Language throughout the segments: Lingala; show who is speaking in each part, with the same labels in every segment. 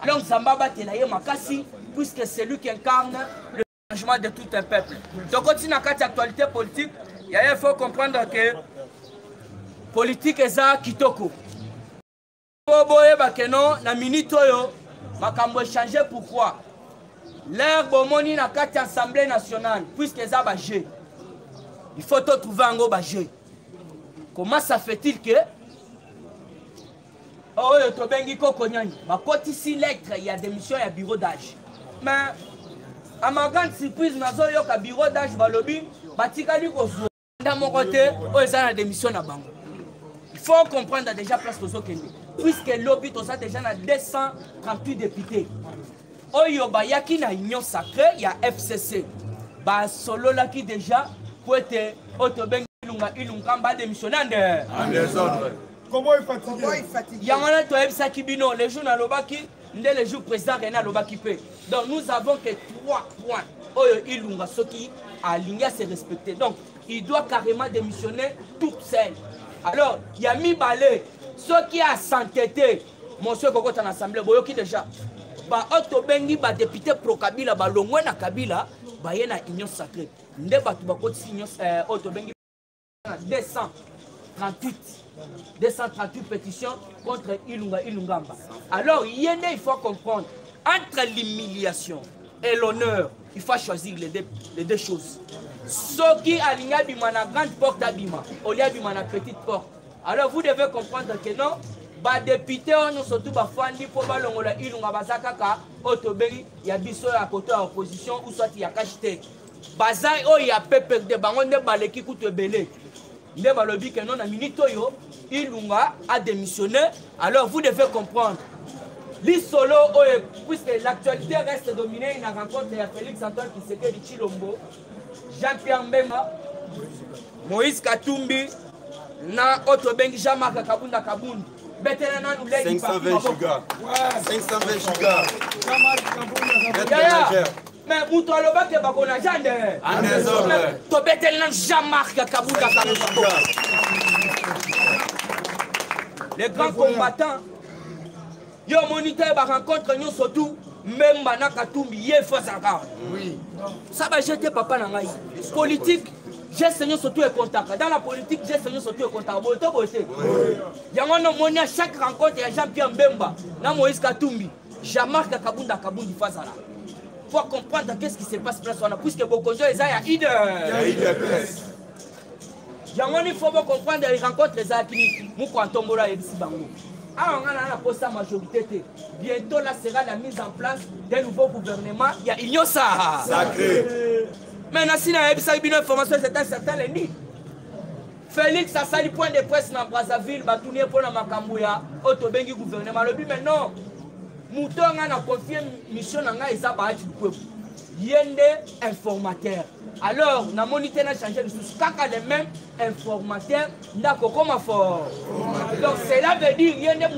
Speaker 1: Donc Zambaba Telaye Makasi, puisque c'est lui qui incarne le changement de tout un peuple. Donc continue à cette actualité politique, il faut comprendre que politique est ça kitoko. Boboye bakeno na minute oyo makambo changer pourquoi? L'air bomoni na kati assemblée nationale puisque ça ba jeu. Il faut trouver un gros jeu. Comment ça fait-il que oh to bengi koko nyani ba koti si lettre il y a démission ya bureau d'âge. Mais à ma grande surprise nazo yo ka bureau d'âge balobi batikali ko zo dans mon côté o eza na démission na bango. Il faut comprendre déjà place tozo kende. Puisque lobby tout ça déjà na 238 députés. Oyo ba yaki na union sacrée, il y a FCC. Ba solo là qui déjà pour être autobengi ilunga ba démissionner en désordre.
Speaker 2: Comment il fatigue?
Speaker 1: Il y a un to ebisa kibino les jours na lobaki, ndé les jours président René lobaki pe. Donc nous avons que 3 points. Oyo ilunga soki aligné à se respecter. Donc il doit carrément démissionner toute seule. Alors, il y a mis balai. Ceux qui ont s'entêté, monsieur Kokota en assemblée, boyoki déjà. Ba otobengi ba député pro Kabila ba longwe na Kabila, ba yena union sacrée. Nde batu ba koti union otobengi 238 pétitions contre Ilungamba. Alors, yene il faut comprendre entre l'humiliation et l'honneur, il faut choisir les deux choses. Ceux qui alignent la grande porte abima, au lieu de la petite porte. Alors vous devez comprendre que non, les députés ont surtout bafandi pour balongola ilunga bazakaka otobeli ya biso à côté de l'opposition ou soit il y a cacheté. Bazai o ya pepe de bango ne baleki kutu belé. Ne balobi que non na minito yo ilunga a démissionné. Alors vous devez comprendre. L'isolo puisque l'actualité reste dominée, il y a rencontre à Félix Antoine Tshisekedi Tshilombo, Jean-Pierre Mbemba, Moïse Katumbi, na Otobengi Jean-Marc Kabunda Kabunda.
Speaker 3: 520 gigas. 520 gigas.
Speaker 1: Mais vous trouvez que vous avez un désordre. Tu as Jean-Marc Kabunda Kabunda. Les grands combattants, yo moniteur ba rencontre nous surtout même bana Katumbi yé fazanga. Oui. Ça va jeter papa na ngai. Politique, j'ai seigneur surtout et contact. Dans la politique, j'ai seigneur surtout et contact. Boto boté. Yango no moni à chaque rencontre ya Jean-Pierre Mbemba, na Moïse Katumbi, Jean-Marc Kabunda Kabundi fazala. Faut comprendre qu'est-ce qui se passe place on a puisque Bokonjo eza ya ide. Yango il faut comprendre les rencontres les akini mu kwantombola yebisi bango. Ah, on a la poste majorité. Bientôt, là sera la mise en place d'un nouveau gouvernement. Il y a union sacré. Maintenant, si on a une information, c'est un certain ennemi. Félix a sali point de presse dans Brazzaville, Batounier pour la Makambouya, Otobengi gouvernement. Le but maintenant, Mouton a confié mission à Isa Bahati du peuple. Yende informateur. Alors, na monité n'a changé de source. Kaka les mêmes informateurs, d'accord, comment fort. Donc, cela veut dire qu'il y a un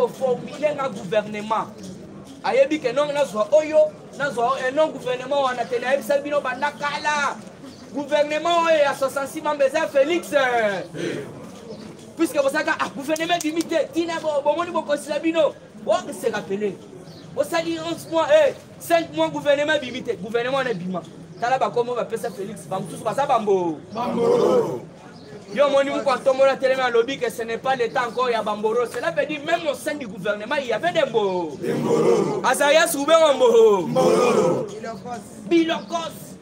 Speaker 1: formuler un gouvernement. Ayebi que non, un non-gouvernement, on a tenu à Sabino Bandakala. Gouvernement à 66 membres, Félix. Puisque vous avez un gouvernement limité, Tina Bomoni Bokosabino, on s'est rappelé. Vous savez, 11 mois, 5 mois, gouvernement limité. Gouvernement est bima. Talaba comment va passer Félix tous pas ça bambo. Yo moni quand on a tellement lobby que ce n'est pas le temps encore il y a bamboro. Cela veut dire même au sein du gouvernement il y avait des mots. Azaya soube bambo. Bilokos.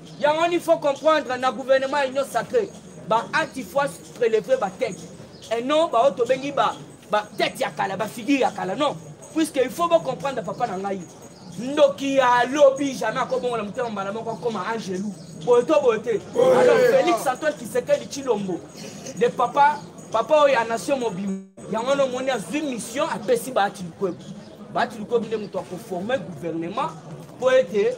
Speaker 1: Il faut comprendre dans le gouvernement union sacrée. Ba anti-fois prélever ba tête. Et non ba otobengi ba tête ya kala ba figure ya kala non. Puisque il faut comprendre papa nangai. Ndoki a lobby jamais comme on l'a monté en balamon comme Angelou. Boto boté. Alors Félix Antoine Tshisekedi Tshilombo. Le papa oyo ya nation mobile. Yango no moni a une mission à pesi Bahati Lukwebo. Bahati Lukwebo ne muto ko former gouvernement pour être et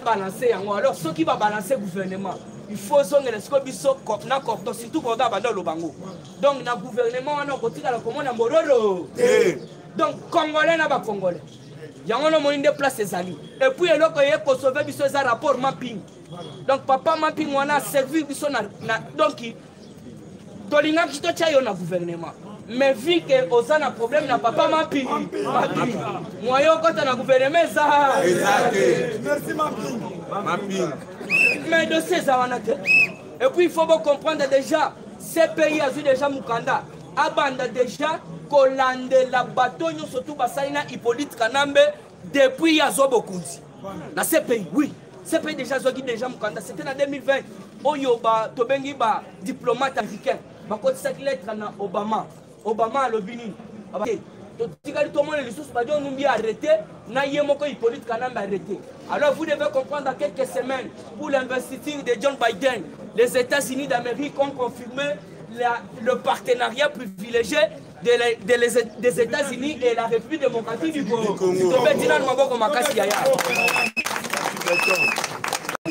Speaker 1: balancer yango. Alors ceux qui va balancer gouvernement, il faut zonger les scobiso na cordon surtout quand on va dans le bango. Donc na gouvernement on a côté la commande en Borolo. Donc congolais na ba congolais. Il y a un des places et puis il y a un rapport mapping. Donc papa mapping on a servi donc tolinga kito chayo na gouvernement. mais vu que oza na problème na papa Mamping moyo kota na gouvernement ça
Speaker 2: Merci Mamping.
Speaker 1: mais dossier ça wana te. Et puis il faut comprendre déjà ces pays a déjà mukanda abanda déjà kolande la bateau surtout basaina Hippolyte Kanambe depuis yazo bokunzi na ces pays. Oui, ces pays déjà zogi déjà mukanda, c'était en 2020 oyo ba tobengi ba diplomate africain ba kotisa lettre na Obama alobini tout le monde les sous badion nous arrêté na yemoko Hippolyte Kanambe arrêté. Alors vous devez comprendre dans quelques semaines pour l'investiture de John Biden, les États-Unis d'Amérique ont confirmé le partenariat privilégié des États-Unis et la République démocratique du Congo.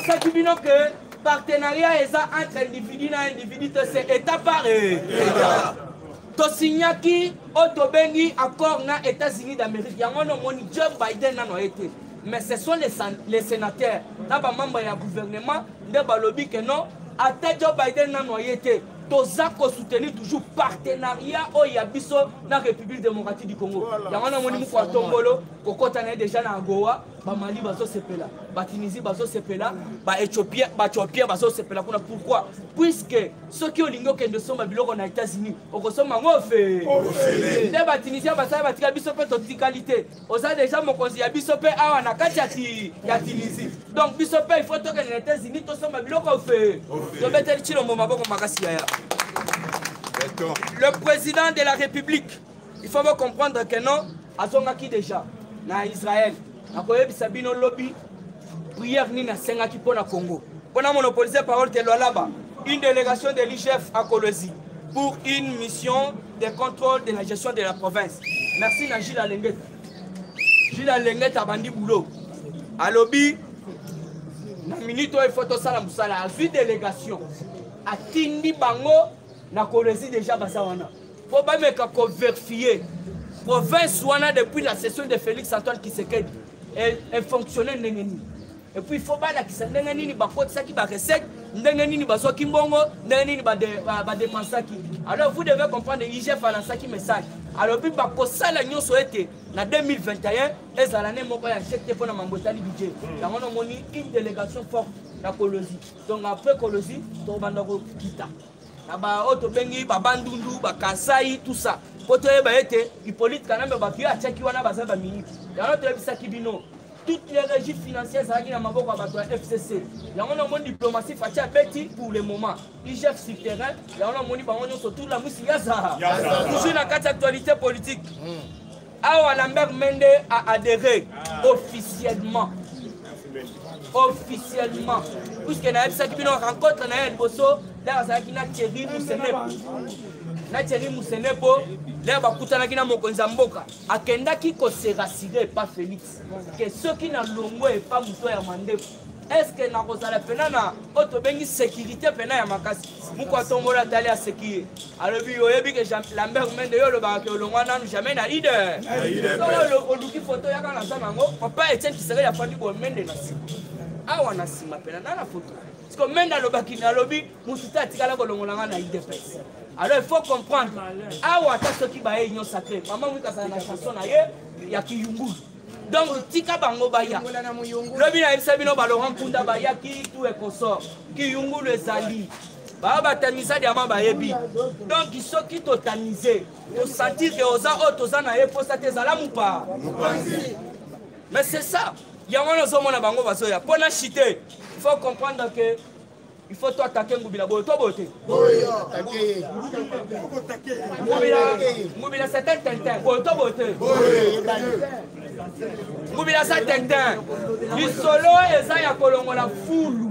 Speaker 1: Ça qui dit que partenariat est entre individu et individu, c'est État par État. Tosignaki, Otobengi, accord na États-Unis d'Amérique. Il y a un Joe Biden n'a été. Mais ce sont les sénateurs, là, les membres du gouvernement, de lobby que non, à Joe Biden n'a été. Tozako soutenir toujours partenariat au Yabiso dans la République démocratique du Congo. Il y a un homme qui a tombolo, qui est déjà dans Goa, Mali bazo sepela, Tunisie bazo sepela, Éthiopie bazo sepela. Pourquoi? Puisque ceux qui ont l'ingo qui sont aux États-Unis, au sommet on fait. Les Tunisiens baza batika bisope toticalité. Oza déjà mon conseiller bisope a na kati ya Tunisie. Donc bisope il faut que les États-Unis to sommet biloko fait. To betel chilo mo maboko makasi ya. Le président de la République, il faut comprendre que non, Azongaki déjà, na Israël, na Sabino lobby, prière ni na Sengaki pour na Congo. On a monopolisé parole de là-bas, une délégation de l'IGF à Kolosi pour une mission de contrôle de la gestion de la province. Merci na Gilles Alenguet. Gilles Alenguet a bandi boulot. À lobby, na minute il faut ça la musala, à une délégation, à Tindi Bango. Na Kolosi déjà basawana. Faut pas me vérifier. Province wana depuis la session de Félix Antoine Tshisekedi elle fonctionnait ndengeni. Et puis il faut pas la kisa ndengeni ni bakot ça qui ba recette, ndengeni ni baso kimbongo, ndengeni ni ba de mansaki. Alors vous devez comprendre IGF à l'ansaki message. Alors puis ba ko sala nyonso été na 2021 ezalane moko ya chèque pour na mambotali budget. La on moni une délégation forte na Kolosi. Donc après Kolosi, to banda ko kita. Ba Otobengi, Babandundu, Bakasai, tout ça. Quand on est Hippolyte Kanambe, Bakia, Tchaki, Wana, Bazaba, Mini. Il y a un autre Sakibino. Toutes les régies financières, ça a Maboko, FCC. Il y a un monde diplomatique, Fatia Betty pour le moment. IGF sur terrain, il y a un monde qui surtout la Moussi Yaza. Toujours la carte d'actualité politique. Awa Lambert Mende a adhéré officiellement. Officiellement. Puisque na Sakibino rencontre na Bosso. Là, ça qui n'a Thierry Moussenepo, là, bakutana qui n'a mokonza mboka. Akenda qui se rassurer pas Félix. Que ceux qui n'a longo et pas mouto ya mande. Est-ce que na kozala pena na otobengi sécurité pena ya makasi. Mukwa tombola tali à sécurité. Alors bi oyebi que Lambert Mende yo le ba ke longwa nanu jamais na leader. So le photo ya kana sana ngo papa Etienne qui serait ya fandi bo Mende na si. Awa na sima pena na photo. Parce que même dans le lobby, alors il faut comprendre. Ah, ce qui va être sacré. Maman, oui, quand ça la chanson, il y a qui yungu. Donc, tika bango baya. Lobby na Sabino Baloran Kunda baya qui tout est consort. Qui yungu le zali. Baba tamisa diama bayebi. Donc, ils sont qui totalisés. Pour sentir que oza otozana e posta tezala mupa. Mais c'est ça. Il y a un homme qui a bango basoya. Pour la chiter. Il faut comprendre que il faut toi attaquer Ngoubila. Ngoubila c'est un tintin. Ngoubila c'est un tintin. Du solo eza ya kolongola fulu.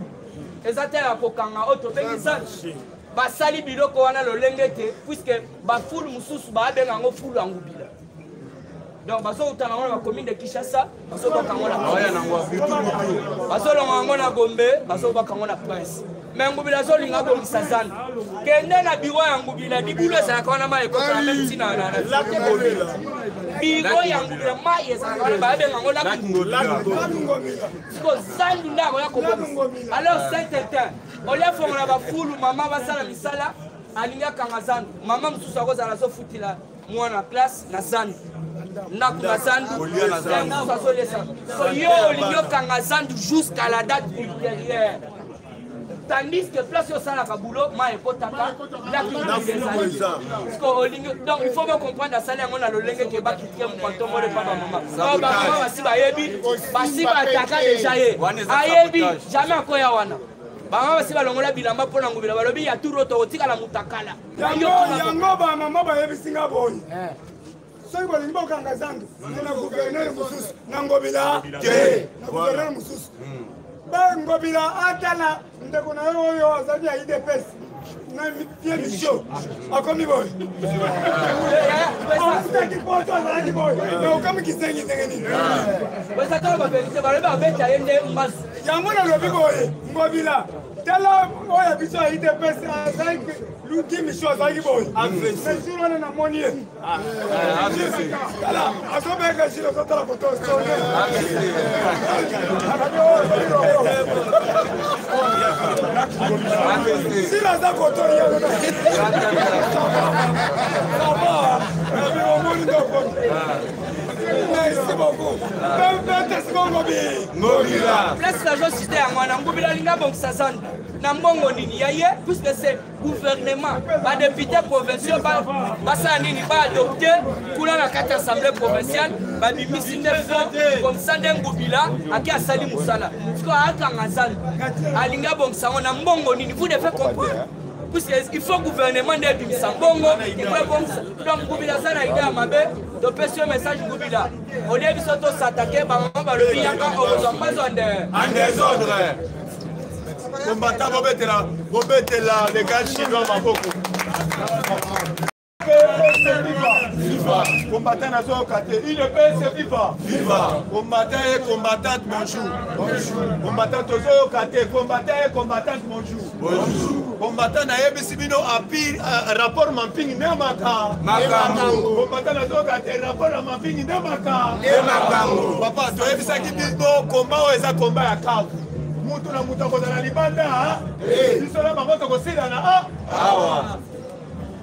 Speaker 1: Eza te ya kokanga otobengi zanchi. Basali biloko wana lolengete puisque ba fulu mususu ba benga ngo fulu ya Ngoubila. Donc, baso utana wana commune de Kinshasa, baso bakangola baso longa Gombe, baso bakangola Prince. Mais Ngoubila zo linga ko misazana. Kende na biro ya Ngoubila dibulo za kana ma ekota même tina na biro ya Ngoubila ma yesa kana ba be ngola ko zandu ndako ya ko. Alors Saint-Étienne, on l'a fait on a ba fulu mama basala misala. alingaka nga zandu mama mosusu akozala azofutila mwana classe na zandu ndako na zandu mosusu azolesa so yo olingi okanga zandu jusqu'à la date ultérieure tandis que place osalaka boulot ma ekotaka donc il faut bien comprendre asali yango na lolenge ke bakitike mopantomole pa bamama bamama basi bayebi basi bataka deja ye ayebi jamais akoya wana bamama basi balongola bilamba mpo na ngubila balobi ya turo tokotikala mutakala
Speaker 4: yango bamama bayebisinga boye soki bolingi bokanga zandu na gouverneur mosusu na ngobila te na gouverneur mosusu ngobila atala ndeko na yo oyo azali ya idps na vie misio akomi boye akutaki poto azalaki boye na okomi kisengi ndenge nini
Speaker 1: basatala baverité balobi babeta ye nde mbasu
Speaker 4: yango nalobi boye ngobila tala oyo biso ya idps azalaki luki misio azalaki boye mesure wana namoni ye azobeka jile azotala poto s'il a ça koto merci beaucoup.
Speaker 1: Place la joie cité à moi, Ngobila linga bongisa zandu. Na mbongo nini yaye puisque c'est gouvernement ba député provinciaux ba ça nini ba adopté kula na kati assemblée provinciale ba bimisi ndefo comme ça Ngobila aki asali musala. Parce que akanga zandu alinga bongisa na mbongo nini vous devez comprendre. Puisqu'il faut gouvernement de bimisa mbongo il faut bongisa donc Ngobila ça na idée à mabe de passer un message Ngobila. On est biso to s'attaquer ba maman ba le yaka on pas en
Speaker 3: désordre. Combattant Bobetela, les gars chinois Maboko. Viva. Combattant Nazo Kate, il ne peut se viva. Viva. Combattant et combattante, bonjour. Bonjour. Combattant Tozo Kate, combattant et combattante, bonjour. Bonjour. Combattant Naebi Sibino Api, rapport Mamping Nemaka. Makambo. Combattant Nazo Kate, rapport Mamping Nemaka. Makambo. Papa, tu as vu ça qui dit combat ou est-ce combat à cave? Mutu na mutu akozala libanda biso na bango tokosilana awa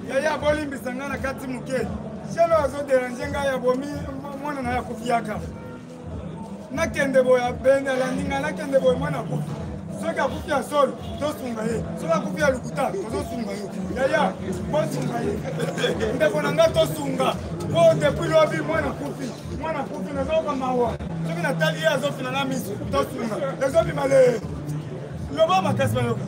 Speaker 4: yaya bolimbisa nga na kati moke shelo azoderange ngai ya bomi mwana na ya kufiaka nakende boye abende alandi ngai nakende boye mwana akufi soki akufi ya solo tosunga ye soki akufi ya lukuta tozosunga yo yaya bosunga ye ndeko na nga tosunga po depuis lobi mwana kufi nazoka mawa soki natali ye azofina na miso tosunga ezobima le loba makasi bayoka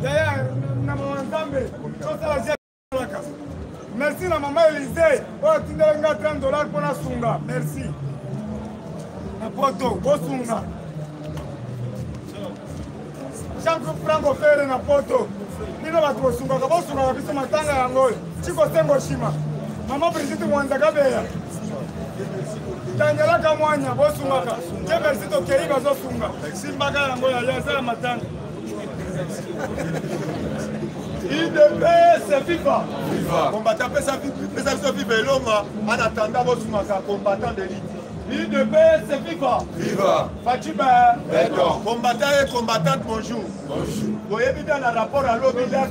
Speaker 4: yaya na mama nzambe tosala jeaka merci na mama Elise oyo atindela nga $30 mpo nasunga merci na poto bosunga Jean Franco Fere na poto nino bato bosungaka bosungaka biso matanga yango oyo chikosengo shima mama Brigitte mwanzaka beya tangelaka mwanya bosungaka ke merci tokei bazosunga simbaka yango yaya asala matanga
Speaker 3: IDPS FIFA. Combattant pesa biso viva elonga en attendant bosungaka combattant d'élite. IDPS FIFA. Viva. Fatima. Beton. Combattant et combattante, bonjour. Bonjour. Vous avez vu dans le rapport à l'OBI, l'air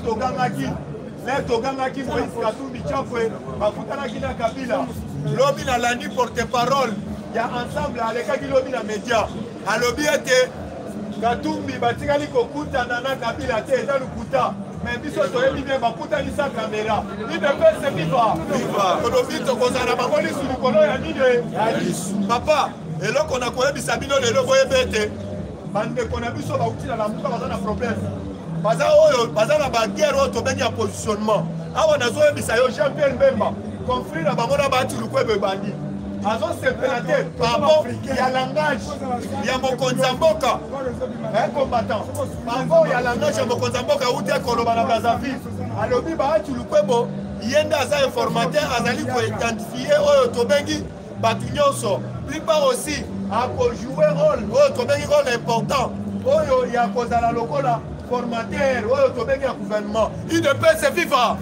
Speaker 3: Togangaki, Moïse Katumbi Tchafwe, Mafutanaki na Kabila. L'OBI n'a la nuit porte-parole. Il y a ensemble, avec l'OBI na média. À l'OBI était Katumbi, Batikali Kokuta, Nana Kabila, Teza Lukuta. Mais biso toyebi bien bakutanisa caméra IDPS viva tolobi tokozala bango lisu likolo ya nini papa eloko na koyebisa bino lelo boyeba ete bandeko na biso bauti na lamuka baza na problème baza na baguerre oyo tobengi ya positionnement awa nazoyebisa yo Jean Pierre Mbemba conflit na bango na baati lukwebo ebandi azosepela te pardon ya langage ya mokonzi ya mboka combattant pardon ya langage ya mokonzi ya mboka uti ekoloba na Brazzaville alobi baati lukwebo ye nde aza informateur azali koidentifie oyo tobengi bato nyonso plupart aussi akojoue rôle oyo tobengi rôle important oyo ya kozala lokola formateur oyo tobengi ya gouvernement IDPS viva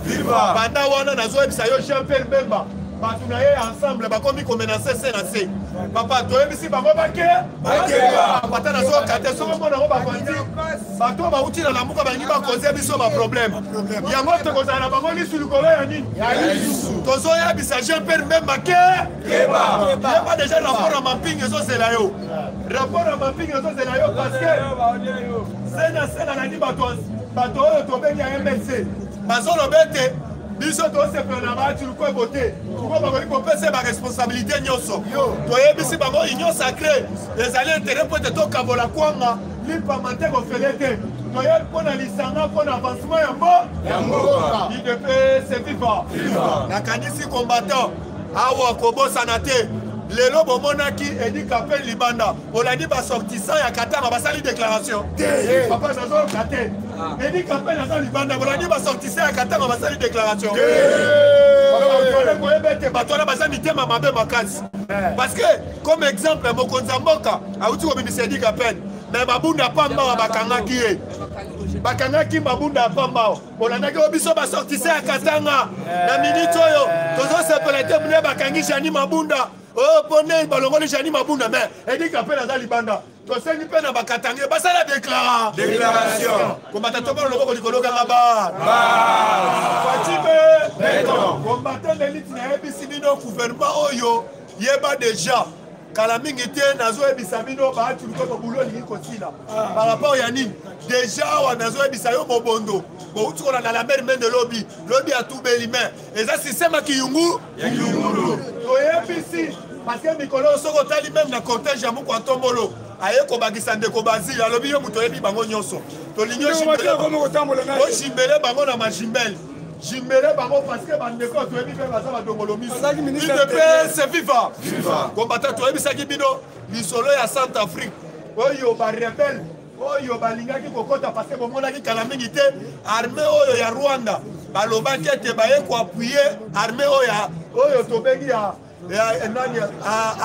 Speaker 3: banda wana nazoyebisa yo Jean Pierre Mbemba bato na ye ensemble bakomi komenase se na se Papa, toi, ici, maman, baké. Papa, na so kate so mo na ba kwandi. Bato ba uti na lamuka ba ngiba koze biso ba problème. Ya moto ko za na bango ni sulikolo ya nini? Ya lisu. Tozo ya bisa je per même baké. Keba. Ya pas déjà rapport à mapping eso c'est là yo. Rapport à mapping eso c'est là yo parce que c'est na ni bato to be ya MLC. Bazo lo bete. Biso to se pena ba tu ko boté. Ko ba ko pese ba responsabilité nyoso. To yebisi bango union sacrée. Les alliés intérêt pour te toka bola kwanga, li pamante ko felete. To yel pona lisanga pona avancement ya mboka. Il devait se vivre. Na kanisi combattant awa kobo sanate. Lelo bomonaki edi kapel libanda. Olandi ba sortissant ya Katanga basali déclaration. Papa nazo kate. Edi kapel nazo libanda olandi ba sortissant ya Katanga basali déclaration. Parce que comme exemple mokonza mboka auti ko bimisa edi kapel mais babunda pamba wa bakangaki ye. Bakangaki babunda pamba. Olandaki obiso ba sortissant ya Katanga. Na minute oyo tozo sepelete mune bakangi jani mabunda. Oh, poney balongoli jani mabunda mais edi kapel nazo libanda. To sengi pe na bakatange basala déclaration. Combattant to balo loboko likolo kanga ba. Fatime béton. Combattant d'élite na ebisi bino gouvernement oyo yeba déjà kala mingi te nazo ebisa bino ba tu ko bulo lingi kotila. Par rapport ya nini? Déjà wa nazo ebisa yo bobondo. Bo uti ko na la mer men de lobby a tout belimé. Et ça système ki yungu yungu. To ebisi parce que Mikolo soko tali même na cortège ya moko atombolo. Aye ko bagisa ndeko bazili alobi yo muto yebi bango nyonso to linyo jimbele bango na majimbele jimbele bango parce que bandeko to yebi pe baza badongolo miso il de paix c'est vivant combattant to yebi saki bino lisolo ya Centrafrique oyo ba rebelle oyo balingaki kokota parce que bomonaki kala mingi te armée oyo ya Rwanda balobaki ete baye ko appuyer armée oyo tobengi ya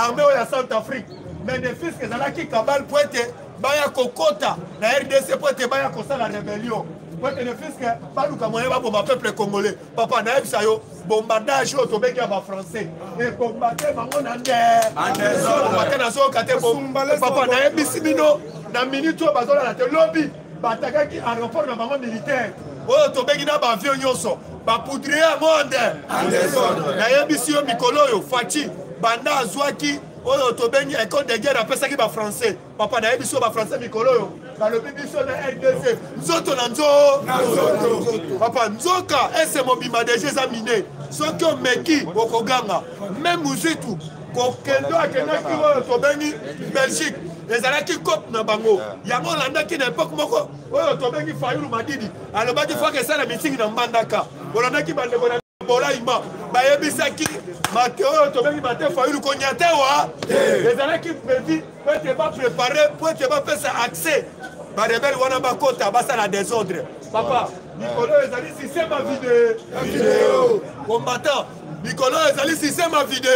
Speaker 3: armée oyo ya Centrafrique. Mais les fils que Zalaki Kabal pour être Baya Kokota, la RDC pour être Baya Kosa la rébellion. Pour être les fils que Balouka Moyen va pour ma peuple congolais. Papa Naïb Sayo, bombardage au Tobéki à français. Et combattre Mamon Ander. Combattre dans son côté. Papa Naïb Simino, dans minute où Bazola la lobby, Batagaki en renfort de maman militaire. Oh Tobéki n'a pas vu Nyonso. Bapoudrier à Monde. Naïb Sio Mikoloyo, Fati, Banda Zouaki. Oyo tobengi école de guerre après ça qui va français. Papa na ebiso ba français mikolo yo. Ba le bibiso na RDC. Nzoto na nzo. Papa nzoka ese mobima déjà examiné. Soki o meki okoganga. Même muzitu ko kendo akena ki oyo tobengi Belgique. Les alaki cop na bango. Yango landa ki na époque moko oyo tobengi Fayulu Madidi. Alobaki fois que ça la meeting na Mbandaka. Olanda ki bande bona Bolaima. Ba yebisaki Mathéo, tu veux mater Fayulu Konyate wa. Les années qui prédit peut te pas préparer, peut te pas faire accès. Ba rebelle wana ba kota ba ça la désordre. Papa, Nicolas Ezali si c'est ma vidéo. Combattant, Nicolas Ezali si c'est ma vidéo.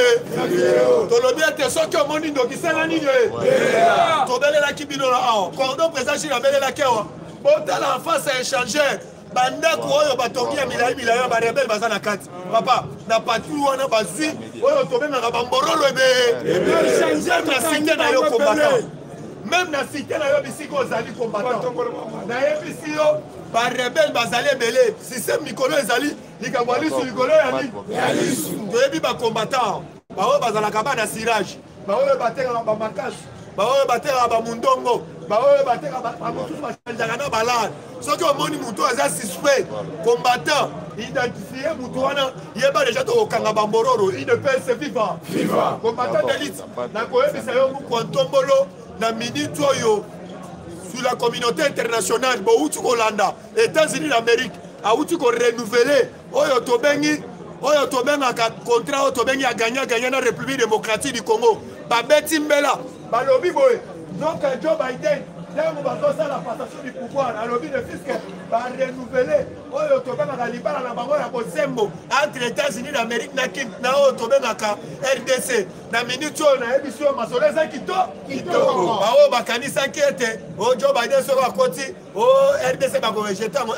Speaker 3: Tolobi ete soki o moni ndoki sala nini e. Tobele la kibino la a. Cordon présent chez la belle la kewa. Bota la face a échangé. Bandako oyo batongi ya milayi ba rebelle baza na kati. Papa, na patrouille wana bazwi oyo tobengaka bamborolo changer na cité na yo combattant. Même na cité na yo bisiko ozali combattant. Na yebisi yo ba rebelle bazali ebele. Système Mikolo ezali likambo ali sur likolo ya nini? Toyebi ba combattant. Ba oyo bazalaka ba na sirage. Ba oyo bateka ba makasi. Ba oyo bateka ba mundongo. Ba oyo bateka ba mutu bachanjaka na balade. Soki omoni mutu aza suspect combattant identifié mutu wana yeba déjà tokokanga bambororo il ne peut se vivre combattant d'élite nakoyebisa yo mukontombolo na minute oyo sur la communauté internationale bouti kolanda États-Unis d'Amérique auti ko renouveler oyo tobengaka contrat oyo tobengi ya gagna na République démocratique du Congo babeti mbela balobi boye donc Joe Biden on va faire la passation du pouvoir. Alors, le fisc va renouveler. Oyo tobengaka libala na bango ya bosembo entre États-Unis d'Amérique na oyo tobengaka RDC. Na minute oyo na yebi so masolo eza kitoko. Ba oyo bakanisaki ete Joe Biden soko akoti RDC bakorejeta yango.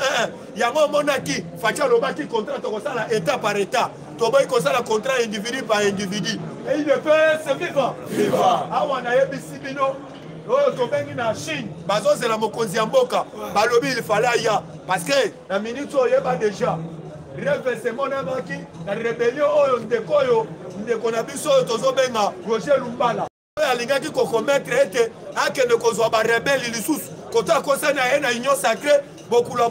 Speaker 3: Yango omonaki Fachi alobaki contrat tokosala état par état. Toboyi kosala contrat individu par individu. Et il ne peut se vivre. Awa na yebisi bino. Oh, tobengi na Chine. Bazo c'est la mokonzi ya mboka. Balobi il fallait ya parce que la minute oyeba déjà. Renversement n'amaki la rébellion oyo ndeko na biso oyo tozobenga Roger Lumbala. Alingaki ko commettre ete akende kozwa ba rebelle lisusu. Kota kosana ye na union sacrée bokula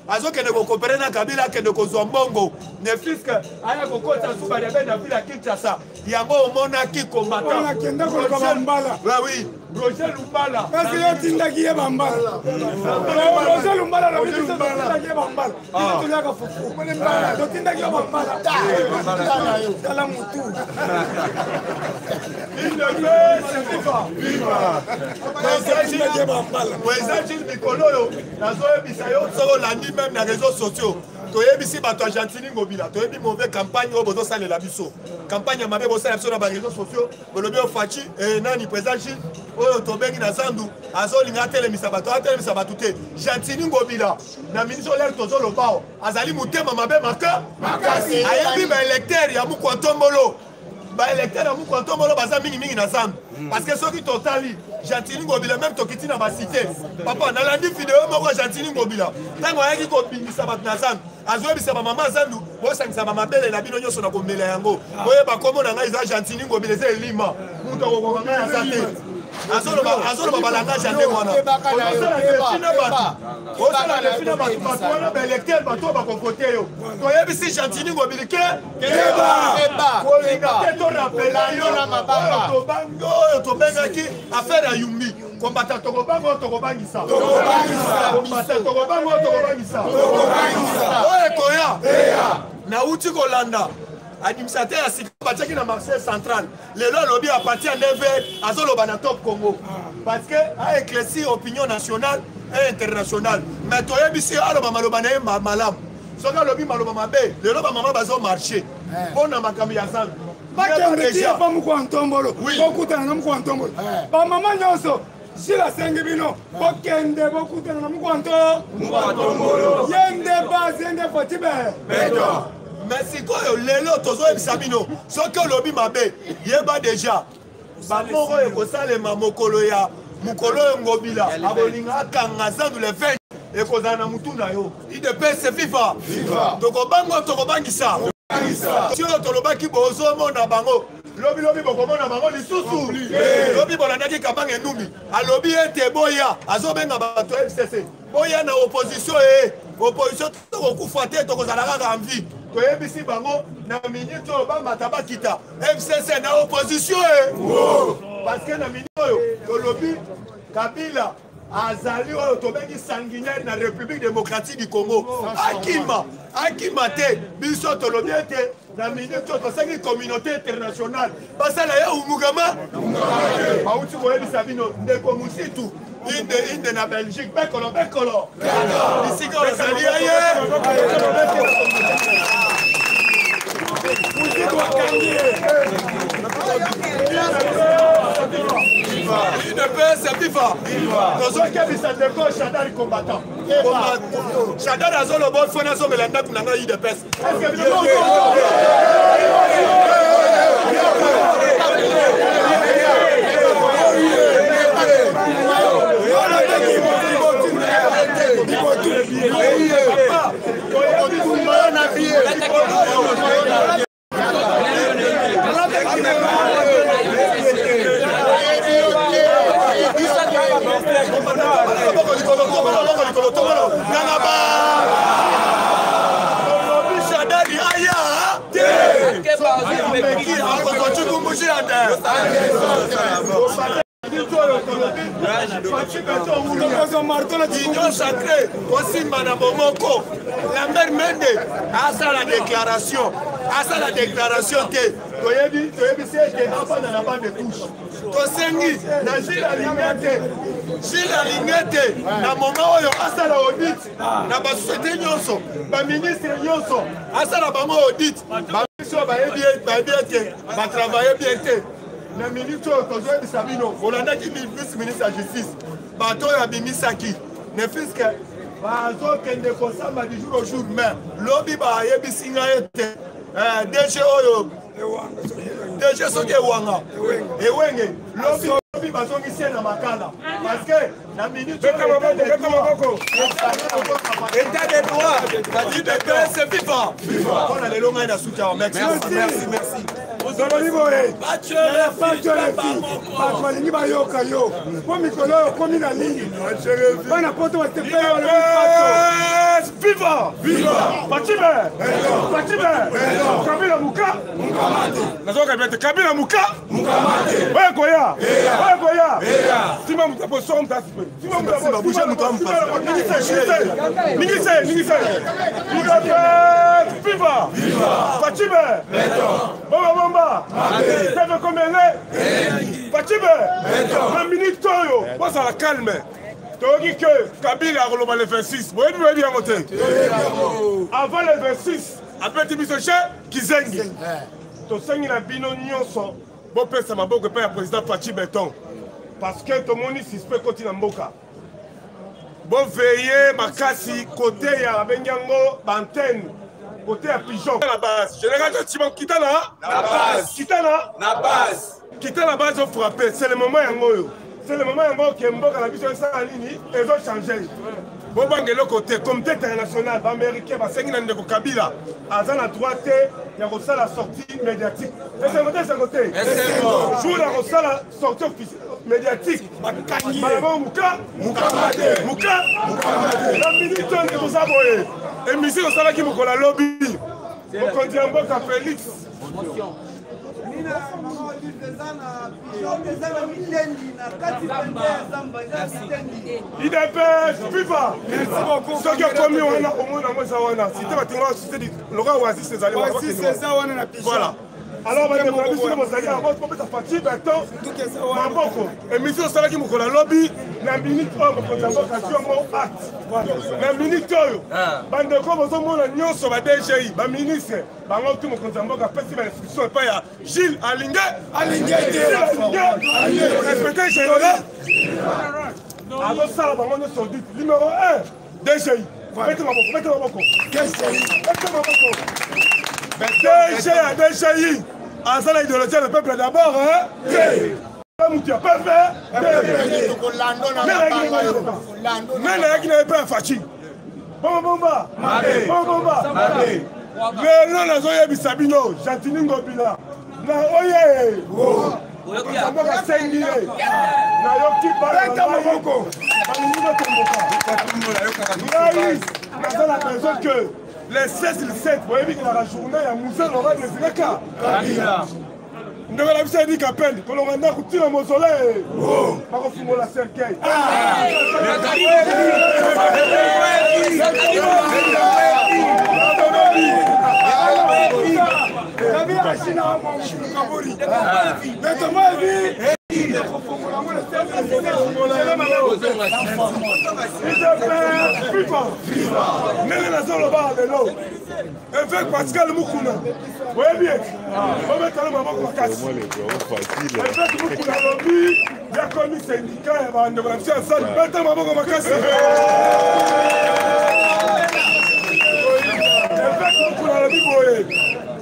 Speaker 3: azokende kokopere na Kabila akende kozwa mbongo ne fiske aya kokota suba rebelle na ville ya Kinshasa yango omonaki combattant
Speaker 4: akende ko Bambala.
Speaker 3: Oui, Roger Lumbala.
Speaker 4: Parce que yo tindaki ye Bambala. Roger Lumbala na biso tindaki ye Bambala. Biso tulaka fufu. To tindaki ye Bambala. Kala mutu.
Speaker 3: Il ne peut se vivre. Président Mikolo yo nazoyebisa yo soko landi même na réseaux sociaux. Toyebisi bato Argentine ngobila toyebi mauvais campagne oyo bozosalela biso campagne ya mabe bosala biso na baréseaux sociaux bolobi ofaci nani président Gilles oyo tobengi na zandu azolinga atelemisa bato te Argentine ngobila na ministre olaire tozolobao azali motema mabe makasi ayebi baélecteur ya mukwantombolo baélecteur ya mukwantombolo baza mingi na zandu parce que soki totali Argentine ngobila même tokiti na basité papa nalandi vidéo moko Argentine ngobila ntango ayaki kobimisa bato na zandu azoyebisa bamama zandu bosangisa bamabele na bino nyonso na komela yango boyeba kombo na ngai eza Argentine ngobila eza elima mutu akokoka ngai aza te azoloba balangage ya ndenge wana osala defi na bato wana baélecteur bato oyo bakovote yo toyebisi Argentine ngobila ke kolinga te torapela yo oyo tobengaki affaire ya yumbi kombata tokobanga tokobangisa oyo ekoya nauti kolanda administrateur ya sika batiaki na Marseille central lelo alobi aparti ya 9h azoloba na Top Congo parce que aéclairci opinion nationale et internationale mais toyebisi aloba maloba na ye malamu soki alobi maloba mabe lelo bamama bazomarche mpona makambo ya zandu
Speaker 4: bakende tia pa mukwantombolo bokutana na mukwantombolo bamama nyonso sila asengi bino bokende bokutana na mukwantombolo yende basi yende fotibe
Speaker 3: mais sikoyo lelo tozoyebisa bino soki olobi mabe yeba deja bamoko ekosalema mokolo oyo ngobila abolinga akanga zandu le 20 ekozala na mutu na yo idps viva tokobango tokobangisa si oyo tolobaki bozomona bango lobi bokomona bango lisusu lobi bolandaki kabanga enumi alobi ete boya azobenga bato FCC boya na opposition opposition tokokufa te tokozala kaka envie toyebisi bango na minute oyo bamata bakita FCC na opposition parce que na minute oyo tolobi Kabila azali oyo tobengi sanguinaire na République démocratique du Congo akima te biso tolobi ete na minute oyo tosengi communauté internationale basala ye umugama bauti koyebisa bino ndeko musitu inde na Belgique bekolo bisika ozali aye il ne peut se vivre tozokebisa ndeko Chadari combattant Chadari azoloba fona azomela ndako na ngai UDPS Union sacrée osimba na bomoko Lambert Mende asa la déclaration te toyebi seke afana na bande touche tosengi na Gilles Alingete na moment oyo asala audit na basociété nyonso baministre nyonso asala bango audit bamiso bayebi ete batravaille bien te na minute oyo tozoyebisa bino olandaki vice ministre ya justice bato oyo abimisaki ne fiske bazokende kosamba du jour au jour mais lobi bayebisi ngai ete DG oyo déjà soki ewanga ewenge lobi bazongisi na makala parce que na minute état de droit UDPS viva on a les longs na soutien merci balingi bayoka yo po mikolo oyo komi na ligne bana poto batepela viva Fachibe Kabila muka nazoka bete Kabila muka oya koya sima mutapo som taspe sima mutapo bouger mutam ningise viva Fachibe bomba teve komene Fachibe na minute oyo bosa la calme toki que Kabila a le 26 vous voyez bien monter avant le 26 après Tibisoche Kizengi to sengi na bino nyonso bo pesa maboko pe ya président Fachibe Beton parce que to moni suspect koti na mboka bo veiller makasi côté ya benyango bantenne côté ya pigeon la base général Timon kitana na base au frapper c'est le moment yango. C'est le moment où Mboka la vision ça en ligne et ont changé. Bon le côté comité international américain va s'engager dans le Kabila. À la droite, il y a la sortie médiatique. Et c'est côté. Jour la sortie médiatique. Mouka. La minute de vous aboyer. Et Missi au salaire qui vous la lobby. Au continent Mboka Félix. IDPS, viva! Ce qui a commis, on a au moins dans Mozawana. Si tu vas te voir, c'est Laurent Oasis, c'est allé voir. Voilà. Alors, on va dire que vous allez avoir pour mettre Fachibe Beton. Et Monsieur Salaki Moukola Lobby, la minute où vous avez un acte. La minute où bande de vous avez un union sur la DGI, la ministre, vous avez un festival d'instruction et pas Gilles Alingé. Respectez Général. Alors, ça, vous avez un numéro 1, DGI. Mettez-moi beaucoup. DGI, à ça l'idéologie du peuple d'abord, hein? Tu as pas fait. Mais les qui n'avaient pas Fachi. Bomba. Le nom de Zoya Bissabino, Jantini Ngobila. Na oye. Na yoki ba. La personne que les 16 et les 7, vous voyez que dans la journée, il y a Moussa Laurent de Zireka. Nous avons dit qu'à peine, quand on a coupé le mausolée, on va refumer la cercueil. Avec Pascal Moukouna, vous voyez bien, on va mettre le maman pour la casse. Avec Moukouna Lobby, il y a commis syndicat, il y a un de la salle, mettez le maman pour la casse. Avec Moukouna Lobby, vous voyez.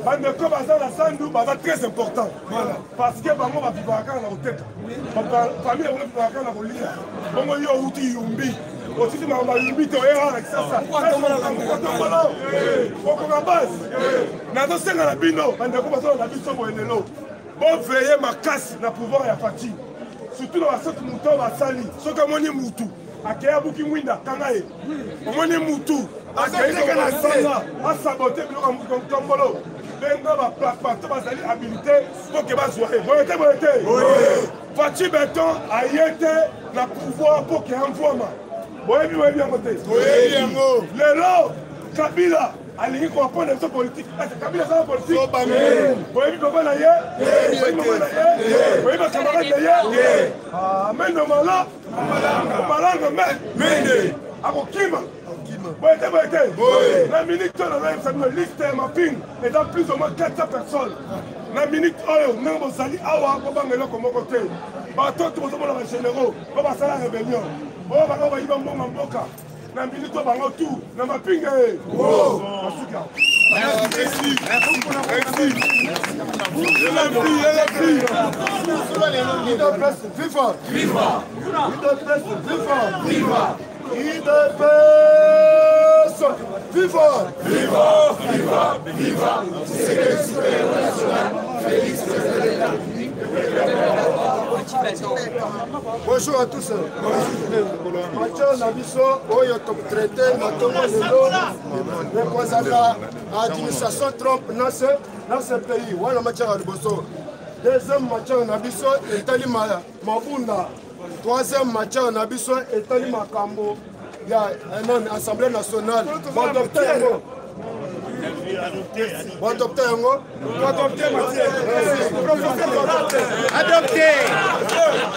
Speaker 3: Bande comme ça la sandu baza très important. Voilà. Parce que bango ba vivaka na oteka. Ba famille on vivaka na kolia. Bongo yo uti yumbi. Aussi ma yumbi to era avec ça. Boko na base. Na do senga na bino, bande comme ça na biso boenelo. Bon veiller makasi na pouvoir ya Fachi. Surtout dans la sorte mouton ba sali. Soka moni mutu. Akaya buki mwinda kangaye. Moni mutu. Akaya na sala. Asabote biloko mukongolo. Benga ba plateforme bazali habilité pour que ba soirée. Boyete. Fachi Beton a été na pouvoir pour que envoie ma. Boyebi bien côté. Lelo Kabila alingi ko prendre des politique. Kabila ça politique. Boyebi ko na ye. Boyebi ba camarade ye. Ah mais no malanga mais akokima. Boyete. La minute on a une liste mapping et dans plus ou moins 400 personnes. La minute oyo nango sali awa ko bangelo ko moko te. Ba toto ko la généraux, ko ba sala rébellion. Oh ba ko ba yiba mboka. La minute to bango tout, na mapping. Oh,
Speaker 5: Bonjour à tous. Mathieu Nabiso, Oyo top traité, Natomo Lelo, l'administration Trump dans ce pays. Voilà Mathieu Nabiso. Deuxième Mathieu Nabiso, Etali Mabunda. Troisième Mathieu Nabiso, Etali Makambo. Il y a une assemblée nationale. Bon docteur. Bon docteur Yango.
Speaker 3: Adopté Mathieu.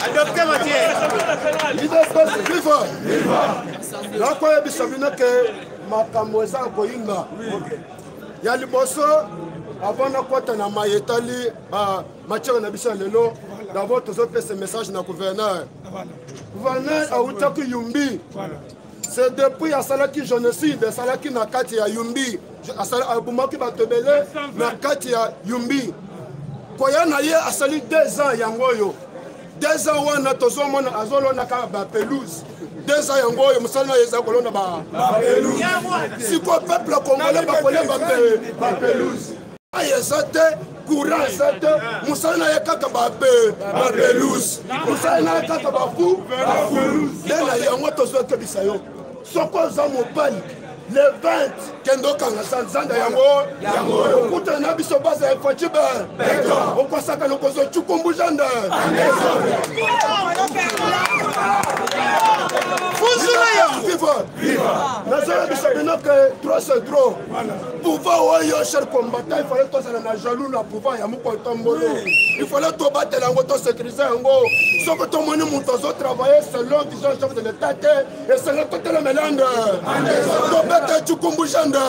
Speaker 5: Adopté Mathieu. Leader first, viva. La quoi bisabina que makambo eza koyinga. Ya liboso avant na kwata na mayetali Mathieu na biso lelo d'abord tous ce message na gouverneur. Gouverneur a utaki Yumbi. C'est depuis à Salaki génocide, Salaki na kati ya Yumbi. A Boumaki Batebele na kati ya Yumbi. Koya na ye asali 2 ans yangoyo. 2 ans wana tozomona azolona ka ba pelouse. 2 ans yangoyo musala yeza kolona ba pelouse. Siko peuple congolais ba kolemba ba pelouse. Ayezate courant cette musala yakaka ba pelouse. Musala yakaka ba pelouse. Dena yango tozoke bisayo. Soko za mobali le 20 kendo kanga sanzanda yango okuta na biso base ya Fachibe okwasaka lokozo chukumbu janda viva nazala biso bino que trop c'est trop pouvoir oyo cher combattant il fallait tozala na jaloux na pouvoir ya mokotombolo il fallait tobatela yango tosécuriser yango soko tomoni moto azotravailler selon vision chef de l'état te esenge totela melande tobeta chukumbu janda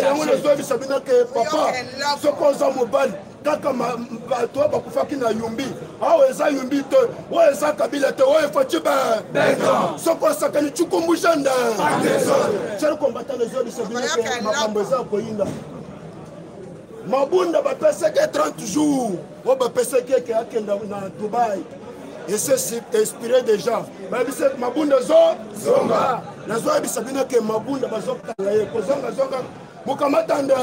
Speaker 5: yango nazobisa bino ke papa soko oza mobali kaka bato bakufaki na Yumbi awa eza Yumbi te oyo eza Kabila te oyo Fachibe soko osakani chukumbu janda cher combattant nazobisa bino ke makambo eza koyinda Mabunda bapeseke 30 jours oyo bapeseke ke akenda na Dubai et c'est inspiré déjà Mabunda zonga nazoyebisa bino ke Mabunda bazokanga ye kozonga mokamatande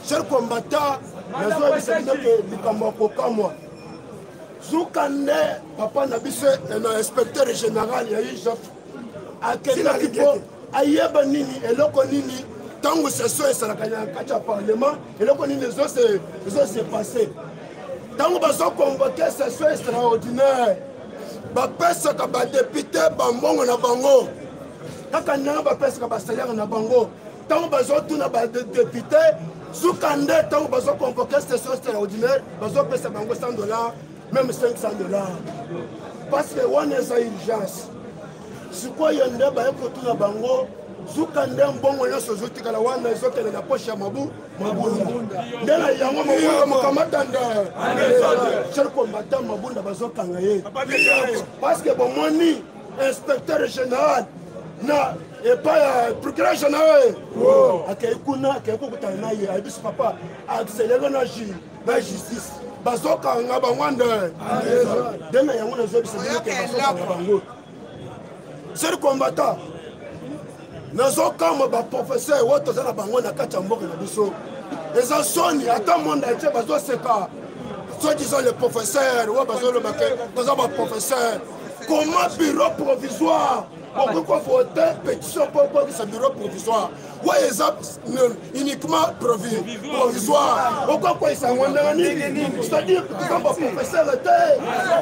Speaker 5: cher combattant nazoyebisa bino ke likambo akokamwa zukande papa na biso na inspecteur général ya IJF akendaki po ayeba nini eloko nini ntango session esalaka na kati ya parlement eloko nini ezose passé ntango bazoconvoke session extraordinaire bapesaka badepute bambongo na bango kaka ndenge bapesaka basalaire na bango ntango bazotuna badepute zukande ntango bazoconvoke session extraordinaire bazopesa bango $100 même $500 parce que wana eza urgence sikoyo nde baye kotuna bango zukande mbongo nyonso ezotikala wana ezokende na poshe ya mabunda nde na yango mabunda mokamatanda cher combattant mabunda bazokanga ye parce que bomoni inspecteur général na epai ya procureur général akei kuna akei kokutana na ye ayebisi papa accéléré na justice bazokanga bango nde nde na yango nazobisa bino ke bazokanga bango cher combattant nazokamba baprofesseur oyo toza na bango na kati ya mboka na biso eza soni ata monde atie bazoseka soki eza le professeur oyo bazoloba ke toza baprofesseur comment bureau provisoire pourquoi vote pétition pour okokisa bureau provisoire oyo eza uniquement provisoire okokwisa yango ndenge nini c'est-à-dire toza baprofesseur te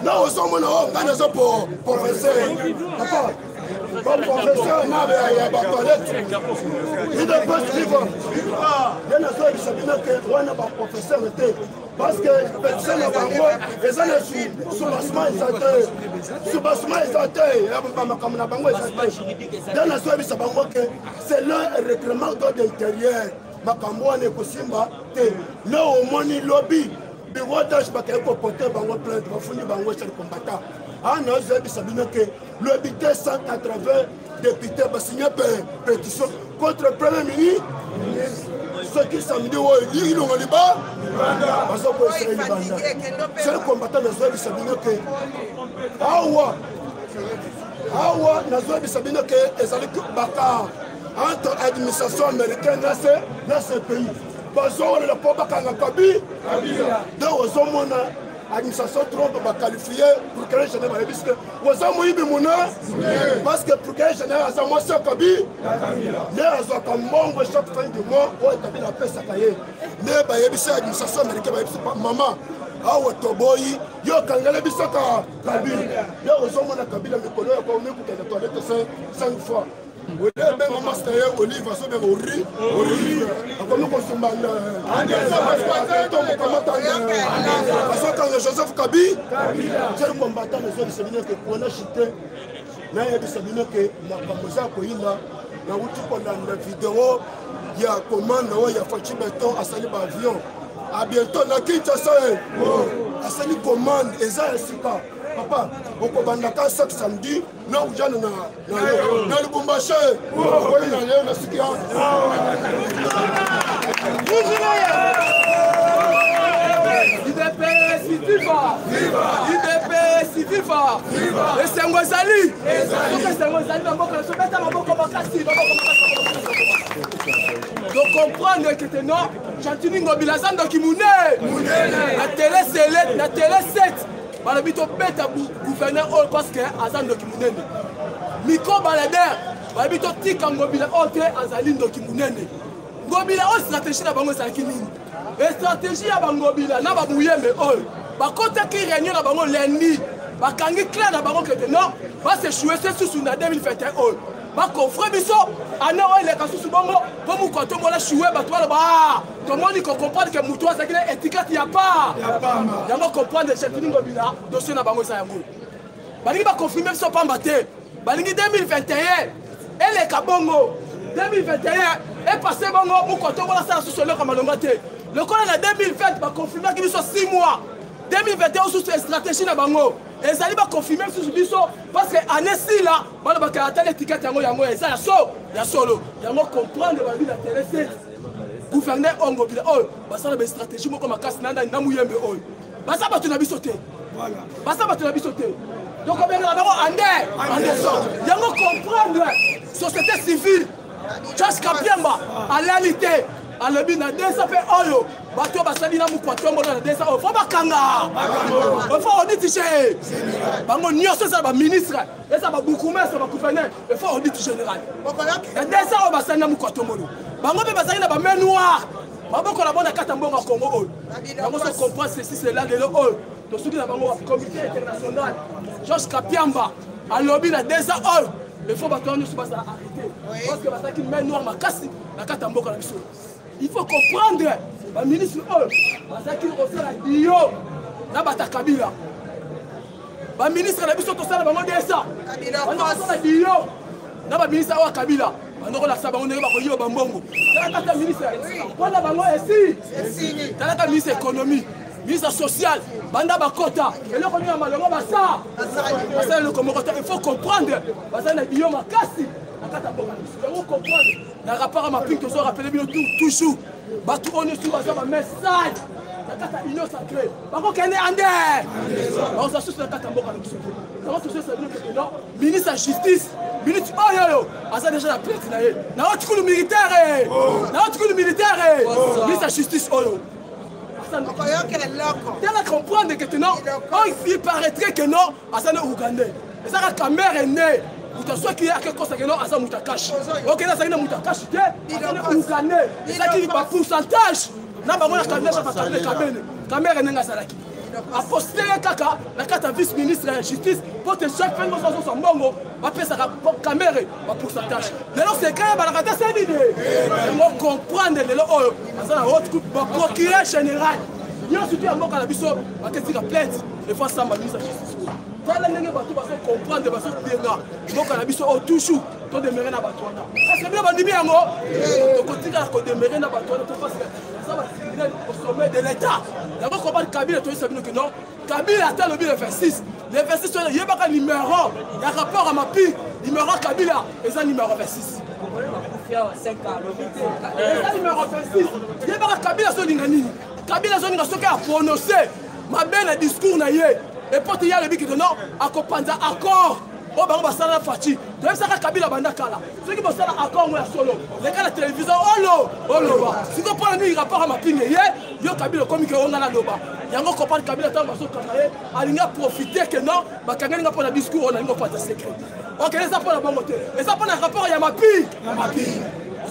Speaker 5: na ozomona oyo ngai naza professeur bon professeur nabe ya batoilette il ne peut suivre ye nazoyebisa bino ke wana baprofesseur te parce que pétition na bango eza na soubassement eza te makambo na bango eza te nde nazoyebisa bango ke c'est leur règlement d'ordre intérieur makambo wana ekosimba te na omoni lobi biwotage bakei koporte bango plainte bafundi bango cher combattant nazoyebisa bino ke lobi te 180 députés basigné pétition contre premier ministre soki samedi oyo ilonga liba bazokoesala libanda sele combattant nazoyebisa bino ke awa nazoyebisa bino ke ezali bakar entre administration américaine na ce pays bazowolela mpo bakanga kabila nde ozomona administration Trump va qualifier pour que les gens ne disent que vous avez parce que pour que les gens ne Kabi, les gens qui chaque fin du mois, ont établi la paix. Mais l'administration américaine va maman. Ah, Toboyi, yo kangala bisaka Kabila. Yo ozomona Kabila mikolo ya kwa meku kende toilette 5 fois. Vous avez un master olive, vous avez un riz, comme nous consommons Joseph Kabi, c'est le combattant de ce séminaire que pour la chute, là il y a des séminaires que la Pamosa Koïla, la route pour la vidéo, il y a commande, il y a Fachi Béton à Salib Avion. À bientôt, la Kinshasa, à Salib commande, et ça est super. Papa, on commande la chaque samedi, non, vous allez dans le Bombaché.
Speaker 1: IDPS viva! IDPS viva! Et c'est Ngozali! Donc comprendre que non, Chantini Ngobilazan de Kimoune! La télé c'est la télé 7! Balabito bête à gouverneur parce que Azan de Kimoune. Miko Balader, Balabito Tika Ngobila Ote Azalin de Kimoune. Ngobila o stratégie na bango sakini. Et stratégie ya bangobila na babouye mais ol. Ba côté qui réunion na bango lundi. Ba kangi clair na bango que non, va se jouer ce sous na 2021 ol. Ba confrère biso ana o le kasu su bango pour mu kwato mo la jouer ba toi ba. Tout le monde comprendre que muto sakini étiquette ya pas. Ya mo comprendre Chantini Ngobila dossier na bango sa yango. Balingi ba confirmer so pas mbaté. Balingi 2021 et les kabongo 2021 est passé bongo mu kwato mo la sa sous le kamalongate. Le coup en 2020 va confirmer qu'il y a 6 mois. 2021 sous cette stratégie na bango. Et ça va confirmer sous biso parce que année ci là, bana ba kata l'étiquette yango yango ça ya solo. Yango comprendre ba la télé gouverneur Ngobila oh, ba ça la stratégie moko makasi na muyembe oh. Ba ça ba tuna biso te. Voilà. Ba ça ba tuna biso te. Donc on va bango ande yango comprendre société civile. Just Kapiamba à réalité. Alors bien ça fait oyo bato basali na mukwato mo na desa o fo bakanga o fo audit bango nyonso ça ba ministre et ça ba boukoumès ça ba gouverneur il faut audit général na desa o basali na mukwato mo bango be basali na ba main noire baboko na bona kata mbongo Congo o bango se comprend ceci c'est là de l'eau to soki na bango comité international Georges Kapiamba alors bien desa o il faut bato nyonso ba ça arrêter parce que basaki main noire makasi na kata mbongo na biso. Il faut comprendre, le ministre, parce qu'il reçoit la Dio, la bata Kabila. Le ministre, la biso, tout ça, la ça. On reçoit la Dio, la ministre, la Kabila. On a la sabon, on a la bambongo. La ministre, on a la bango ici. La ministre économie, ministre social, banda bakota. Et là, on a malheureux, ça. Il faut comprendre, parce que la Dio m'a cassé. Il faut comprendre. Le rapport à ma ping que je rappelle toujours. Batou on est sur un message. La carte union sacrée. Par contre, qu'elle est en l'air. On s'assure la carte en boca. Comment tout ça, c'est que non. Ministre de la Justice. Ministre Oyo. Ah, ça déjà la plainte. Dans notre coup militaire. Dans notre coup militaire. Ministre de la Justice Oyo. Tu vas comprendre que non. Il paraîtrait que non. Ah, ça n'est Ougandais. Et ça, la caméra est née. Soit qui a quelque chose qui est à Moutakash. Ok, là, c'est un Moutakash. Il est Ougandais. Et ça qui va pourcentage. Là, la caméra va faire la caméra n'est pas salaki. A posté la carte à vice-ministre de la justice pour que chaque fois que nous sommes bon, va faire sa caméra va pourcentage. Mais là, c'est quand même la carte à l'idée. Il faut comprendre le procureur général. Il y a surtout un mot à la biso, à qui la plainte, il faut ça, ma ministre de la justice. Quand les gens vont comprendre, ils vont dire donc à la biso, toujours, tu demeures dans la batoine. Est-ce que bien, on dit bien, moi, tu continues à demeurer dans la batoine, parce que ça va se au sommet de l'État. D'abord, on parle de Kabila, tu sais que non. Kabila atteint le 26. Le 26, il n'y a pas un numéro. Il y a un rapport à ma pile. Numéro Kabila, et ça, numéro 26. mafia 5 ans.
Speaker 6: eza numéro 26 yebaka kabila azolinga nini kabila azolinga soki aprononce mabe na discours na ye epo te ye alobi kito non akopanza accord oyo bango basala na faci toyebisaka kabila banda kala soki bosala accord ngo ya solo leka na télévision oloba siko mpona nini rapport ya mapinge ye yo kabila okomi ke onga na loba yango kopane kabila ntango bazokanga ye alingi aprofite ke non bakanganinga mpo na discours oyo nalingi opanza secret ok eza mpo na bongo te eza mpo na rapport ya mapinge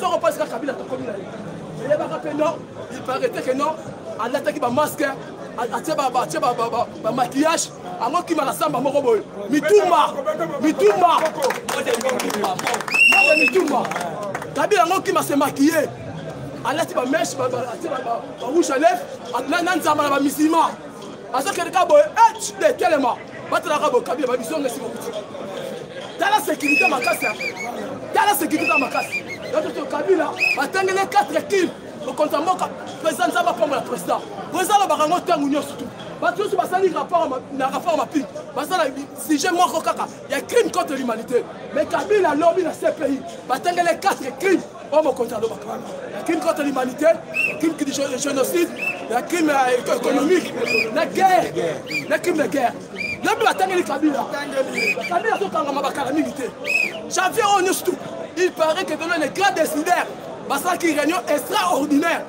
Speaker 6: soko mpo esika kabila tokomi na ye eyebaka mpe non il paraît que non alataki bamasque atie bamaquillage ango kima na samba moko boye mitumba kabila ango kima se maquille alati bameshe atie barouge à lèvre na nzamba na bamisima azokeleka boye telema batalaka boye kabila babisonga esi bokuti tala sécurité makasi yototo kabila batengele 4 kills okonza mboka président nzamba pambola président président alobaka ngo ntango nyonso tu bato nyonso basali na rapport mapingi basala sujet moko kaka ya crime contre l'humanité mais kabila alobi na CPI batengele 4 crimes oyo mokonzi alobaka ya crime contre l'humanité crime de génocide ya crime économique na crime de guerre lobi batengeli kabila azokangama bakala mingi te janvier oyo nyonso tu il paraît que dans les grands décideurs basalaki réunion extraordinaire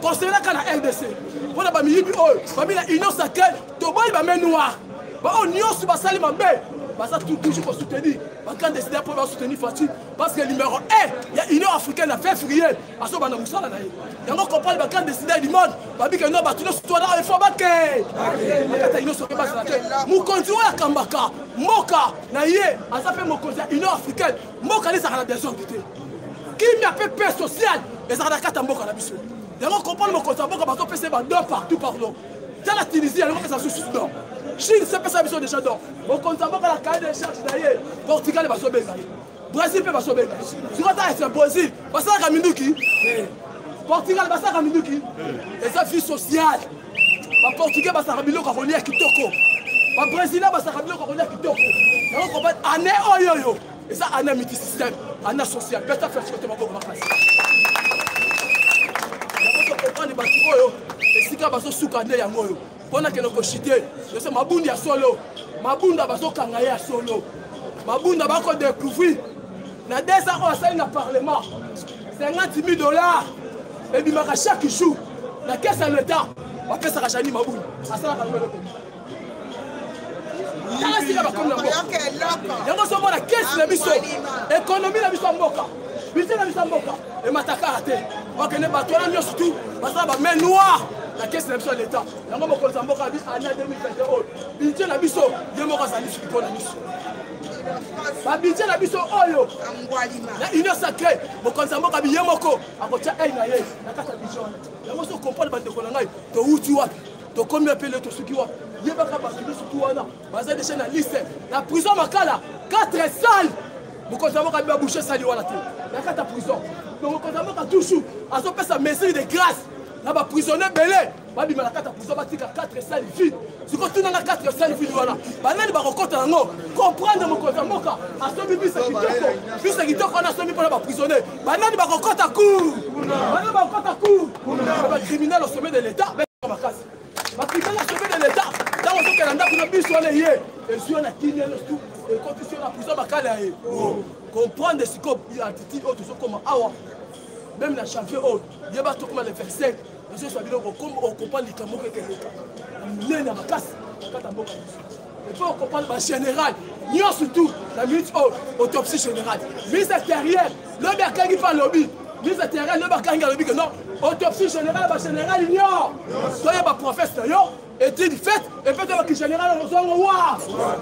Speaker 6: concernant la RDC mpona bamiyibi oyo babi na union sacrée toboyi bamain noire baoyo nyonso basali mabe baza toujours kosoutenir bagrand décideur mpo basoutenir Faci parce que numéro 1 ya union africaine na février azobanda mosala na ye yango comprendre bagrand décideur du monde babike no bato nyonso twana efo bakata union soke bazala te mokonzi oyo akambaka mboka na ye aza mpe mokonzi ya union africaine mboka ezalaka na désordre te kimi ape paix sociale ezalaka na kati ya mboka na biso yango comprendre mokonzi ya mboka bazopesa badon partout pardon ta la Tunisie yango pesa susu don Chine sepesa biso déjà don mokonzi ya mboka na cahier de charge na ye Portugal bazobenga ye Brésil mpe bazobenga sikota ese Brésil basalaka minduki Portugal basalaka minduki eza vie sociale baportugais basalaka biloko ya kolia kitoko babrésilien basalaka biloko ya kolia kitoko yango comprendre ane oyoyo eza ane multi système ane social beta faire côté maboko makasi yango tokopani bato oyo esika bazosuka nde yango oyo mpona kende koshite yose mabundi ya solo mabunda bazokanga ye ya solo mabunda bakodécouvrir na 2 ans oyo asali na parlement 50 000 $ ebimaka chaque jour na caisse ya l'état bapesaka jani mabunda asalaka lelo tala sika bakomi na mboka yango somona caisse na biso économie na biso ya mboka budget na biso ya mboka ematakaka te okende bato wana nyonso tu basala bamain noire na caisse na biso ya l'état yango mokonzi ya mboka année 2021 oyo budget na biso ye moko azali soki mpona biso babudget na biso oyo na union sacrée mokonzi ya mboka ye moko akotia ei na ye na kati ya budget wana yango so comprendre bandeko na ngai touti wapi tokomi apele tosuki wapi yebaka bato nyonso tu wana baza deja na liste na prison makala 4 salles mokonzi ya mboka babouche sali wana te na kati ya prison donc mokonzi ya mboka toujours azopesa mesure de grâce na baprisonnier ebele babima na kati ya prison batika 4 salles vide siko tuna na 4 salles vide wana banani bakokota yango comprendre mokonzi ya mboka asomi bisa kitoko wana asomi mpona baprisonnier banani bakokota cour bacriminel au sommet de l'état makasi bacriminel au sommet de l'état ntango ozokela ndako na biso wana ye ezwi wana kinia nyonso ekotisi na prison bakala ya ye comprendre siko attitude oyo tozokoma awa même na janvier oyo yeba tokoma le 25 ezoso ya biloko okomprendre likambo moko ekeleka minene ya makasi kata mboka biso epo okomprendre bagénéral nyonso tu na minute oyo autopsie générale mise intérieure lobi akangi mpa lobi mise intérieure lobi akangi alobi ke non autopsie générale bagénéral ignore toyeba professe na yo étude faite et peut-être que général ozongo wa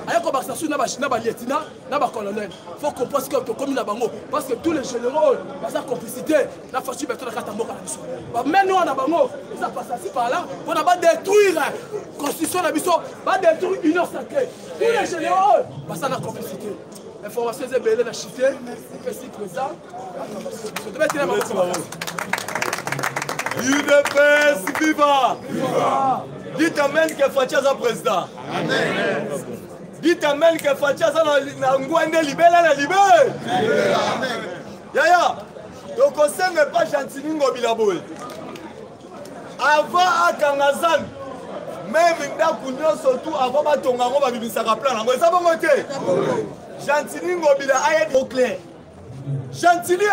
Speaker 6: ayeko bakisa su na balieutenant na bacolonel faut comprendre que tokomi na bango parce que tous les généraux baza complicité na Faci beto na kata mboka na biso bamene wana bango eza passasi par là mpona badétruire constitution na biso badétruire union sacrée tous les généraux baza na complicité information eza ebele na chité epesi présent tobetela bango
Speaker 3: UDPS viva! Dites amen que Faci aza président.
Speaker 2: Amen.
Speaker 3: Dites amen que Faci aza na ngwende libela na libe. Yaya, tokosenga pas Gentili Ngobila boye avant akangazan même ndako nyonso tout avant batonga ngo babimisaka plan nango eza bongo te Gentili Ngobila aye au clair Gentili